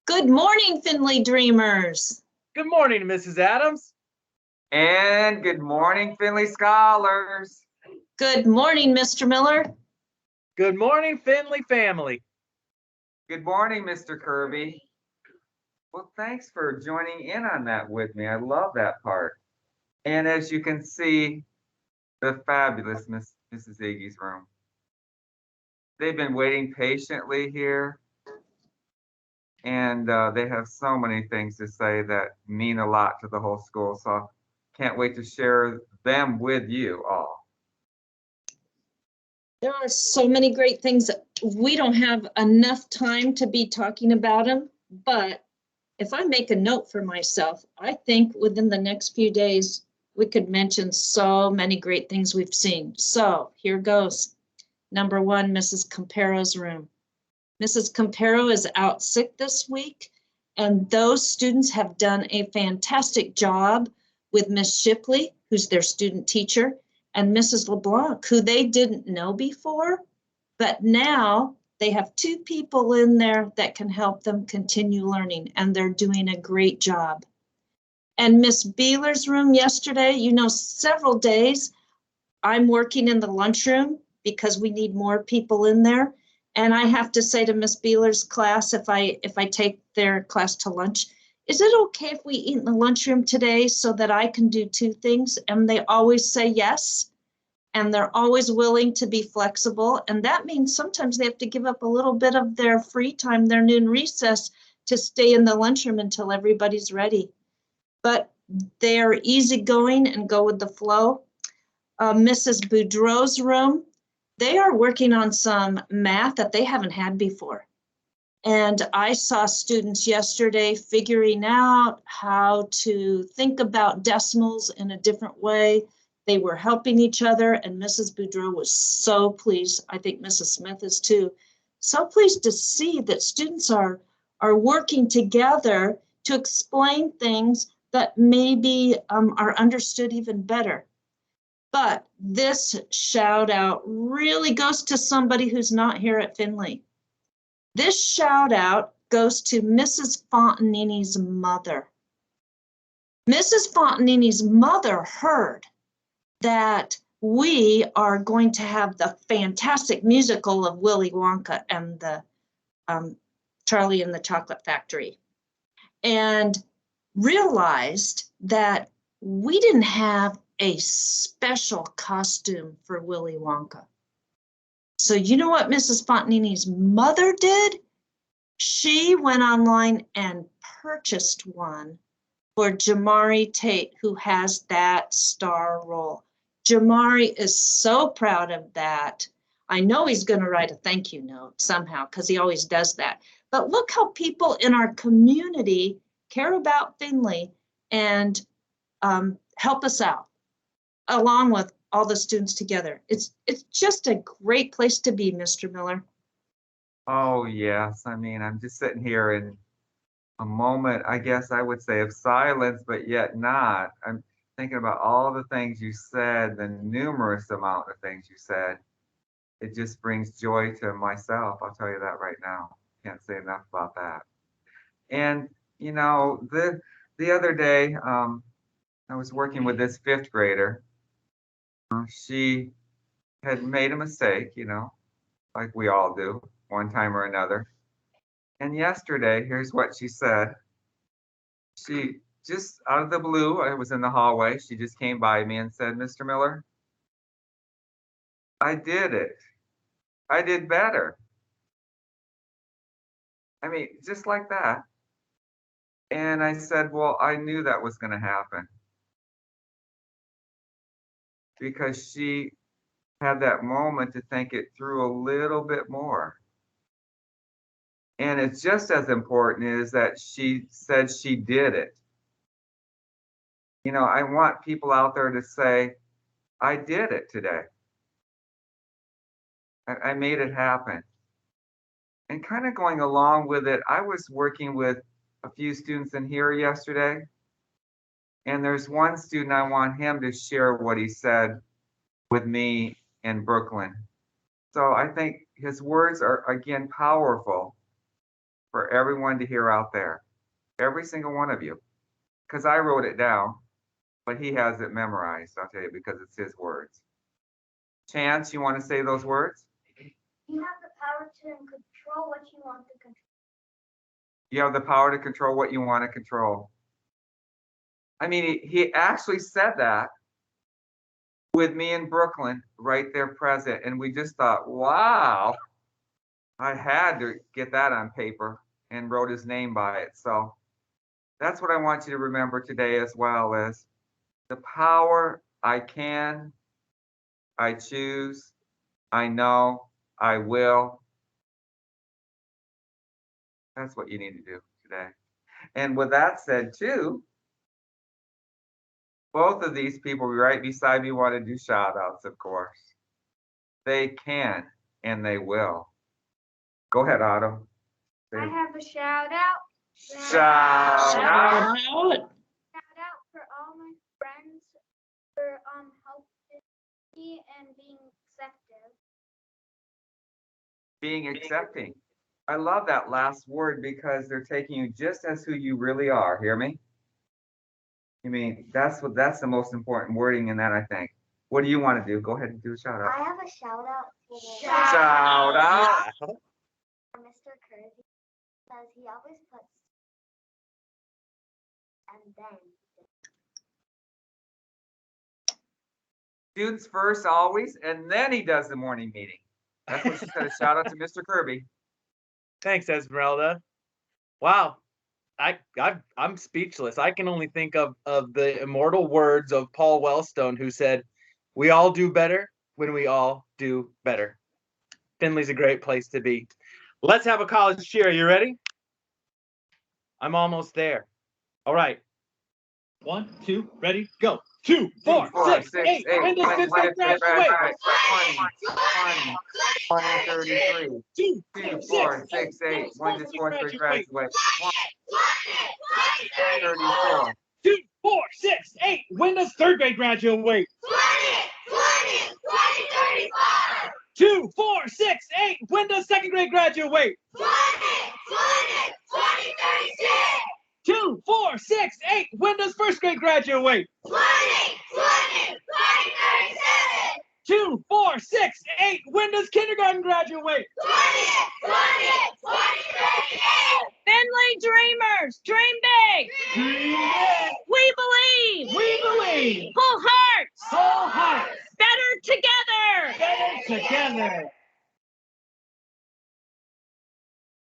Good morning, Findlay Dreamers. Good morning, Mrs. Adams. And good morning, Findlay Scholars. Good morning, Mr. Miller. Good morning, Findlay family. Good morning, Mr. Kirby. Well, thanks for joining in on that with me. I love that part. And as you can see, the fabulous Mrs. Iggy's room. They've been waiting patiently here, and they have so many things to say that mean a lot to the whole school. So can't wait to share them with you all. There are so many great things. We don't have enough time to be talking about them, but if I make a note for myself, I think within the next few days, we could mention so many great things we've seen. So here goes. Number one, Mrs. Campero's room. Mrs. Campero is out sick this week, and those students have done a fantastic job with Miss Shipley, who's their student teacher, and Mrs. LeBlanc, who they didn't know before, but now they have two people in there that can help them continue learning, and they're doing a great job. And Miss Beeler's room yesterday, several days I'm working in the lunchroom because we need more people in there. And I have to say to Miss Beeler's class, if I take their class to lunch, is it okay if we eat in the lunchroom today so that I can do two things? And they always say yes. And they're always willing to be flexible. And that means sometimes they have to give up a little bit of their free time, their noon recess, to stay in the lunchroom until everybody's ready. But they're easygoing and go with the flow. Mrs. Boudreau's room, they are working on some math that they haven't had before. And I saw students yesterday figuring out how to think about decimals in a different way. They were helping each other, and Mrs. Boudreau was so pleased. I think Mrs. Smith is too. So pleased to see that students are working together to explain things that maybe are understood even better. But this shout out really goes to somebody who's not here at Findlay. This shout out goes to Mrs. Fontanini's mother. Mrs. Fontanini's mother heard that we are going to have the fantastic musical of Willy Wonka and the Charlie and the Chocolate Factory, and realized that we didn't have a special costume for Willy Wonka. So you know what Mrs. Fontanini's mother did? She went online and purchased one for Jamari Tate, who has that star role. Jamari is so proud of that. I know he's going to write a thank you note somehow because he always does that. But look how people in our community care about Findlay and help us out, along with all the students together. It's just a great place to be, Mr. Miller. Oh, yes. I mean, I'm just sitting here in a moment, I guess I would say, of silence, but yet not. I'm thinking about all the things you said, the numerous amount of things you said. It just brings joy to myself. I'll tell you that right now. Can't say enough about that. And, the other day, I was working with this fifth grader. She had made a mistake, like we all do, one time or another. And yesterday, here's what she said. She just out of the blue, I was in the hallway, she just came by me and said, Mr. Miller, I did it. I did better. I mean, just like that. And I said, well, I knew that was going to happen. Because she had that moment to think it through a little bit more. And it's just as important is that she said she did it. I want people out there to say, I did it today. I made it happen. And kind of going along with it, I was working with a few students in here yesterday. And there's one student I want him to share what he said with me in Brooklyn. So I think his words are, again, powerful. for everyone to hear out there. Every single one of you. Because I wrote it down, but he has it memorized, I'll tell you, because it's his words. Chance, you want to say those words? You have the power to control what you want to control. You have the power to control what you want to control. I mean, he actually said that with me in Brooklyn right there present. And we just thought, wow, I had to get that on paper and wrote his name by it. So that's what I want you to remember today as well, is the power I can, I choose, I know, I will. That's what you need to do today. And with that said too, both of these people right beside me want to do shout outs, of course. They can and they will. Go ahead, Autumn. I have a shout out. Shout out. Shout out for all my friends for helping me and being accepting. Being accepting. I love that last word because they're taking you just as who you really are. Hear me? I mean, that's the most important wording in that, I think. What do you want to do? Go ahead and do a shout out. I have a shout out for Shout out. Mr. Kirby, because he always puts and then. Students first always, and then he does the morning meeting. That's what she said. A shout out to Mr. Kirby. Thanks, Esmeralda. Wow. I'm speechless. I can only think of the immortal words of Paul Wellstone, who said, "We all do better when we all do better." Findlay's a great place to be. Let's have a college cheer. Are you ready? I'm almost there. All right. 1, 2, ready, go. 2, 4, 6, 8. Windows 5th grade graduate. 20, 33. 2, 2, 4, 6, 8. Windows 4th grade graduate. 34. 2, 4, 6, 8. Windows 3rd grade graduate. 2, 4, 6, 8. Windows 2nd grade graduate. 2, 4, 6, 8. Windows 1st grade graduate. 2, 4, 6, 8. Windows kindergarten graduate. Findlay Dreamers, dream big. We believe. We believe. Full hearts. Whole hearts. Better together. Better together.